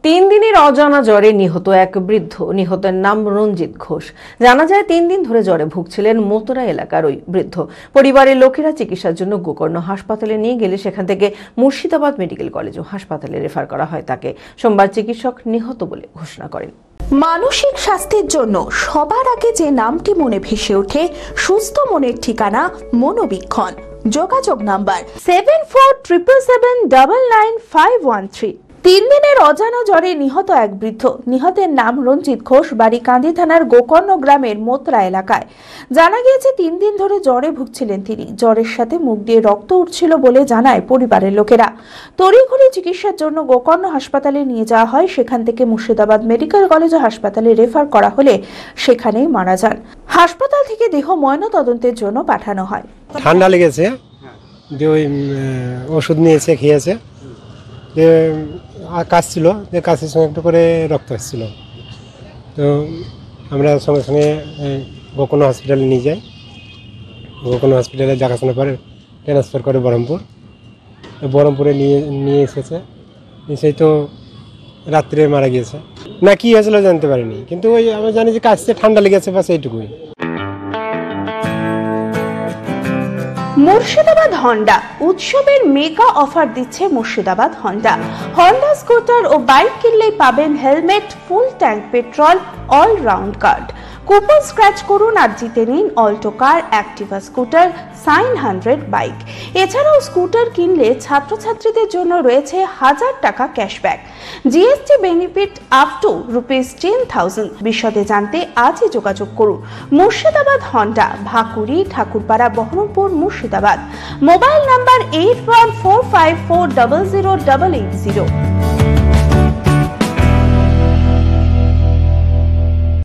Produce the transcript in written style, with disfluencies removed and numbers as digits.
3 দিনের অজানা জ্বরে নিহত এক বৃদ্ধ। নিহতের নাম রঞ্জিত ঘোষ। জানা যায় 3 দিন ধরে জ্বরে ভুগছিলেন মতুরা এলাকার ওই বৃদ্ধ। পরিবারের লোকেরা চিকিৎসার জন্য গোকর্ণ হাসপাতালে নিয়ে গেলে সেখান থেকে মুর্শিদাবাদ মেডিকেল কলেজ ও হাসপাতালে রেফার করা হয় তাকে। সোমবার চিকিৎসক নিহত বলে ঘোষণা করেন। মানসিক স্বাস্থ্যের জন্য সবার আগে যে নামটি মনে ভেসে ওঠে, সুস্থ মনের ঠিকানা মনোবীক্ষণ। যোগাযোগ নাম্বার 7477799513। 3 দিনের অজানা জ্বরে নিহত এক বৃদ্ধ। নিহতের নাম রঞ্জিত ঘোষ, বাড়ি কান্দি থানার গোকর্ণ গ্রামের মোতরা এলাকায়। জানা গিয়েছে 3 দিন ধরে জ্বরে ভুগছিলেন তিনি। জ্বরের সাথে মুখ দিয়ে রক্ত উঠছিল বলে জানায় পরিবারের লোকেরা। তড়িঘড়ি চিকিৎসার জন্য গোকর্ণ হাসপাতালে নিয়ে যাওয়া হয়। সেখান থেকে মুর্শিদাবাদ মেডিকেল কলেজ ও হাসপাতালে রেফার করা হলে সেখানেই মারা যান। হাসপাতাল থেকে দেহ ময়নাতদন্তের জন্য পাঠানো হয়। ঠান্ডা লেগেছে, যে ওই ওষুধ নিয়েছে, খেয়েছে, যে কাজ ছিল, যে কাছের সঙ্গে একটু করে রক্ত আসছিল। তো আমরা সঙ্গে সঙ্গে গোকর্ণ হসপিটালে নিয়ে যাই। গোকর্ণ হসপিটালে দেখাশোনা করে ট্রান্সফার করে বহরমপুরে নিয়ে এসেছে। সেই তো রাত্রে মারা গিয়েছে। না কি হয়েছিল জানতে পারিনি, কিন্তু ওই আমরা জানি যে কাছে ঠান্ডা লেগেছে, বাস এইটুকুই। মুর্শিদাবাদ হন্ডা উৎসবের মেগা অফার দিচ্ছে মুর্শিদাবাদ হন্ডা। হন্ডা স্কুটার ও বাইক কিনলেই পাবেন helmet, full tank petrol, all round card. Coupon scratch করুন আর জিতে নিন Alto car, Activa scooter, Shine 100 bike. এছাড়াও স্কুটার কিনলে ছাত্রছাত্রীদের জন্য রয়েছে 1000 টাকা cashback. GST benefit up to ₹10,000। বিশদে জানতে আজই যোগাযোগ করুন। Murshidabad Honda, Bhakuri, Thakurpara, Berhampore, Murshidabad. Mobile number 8145400880।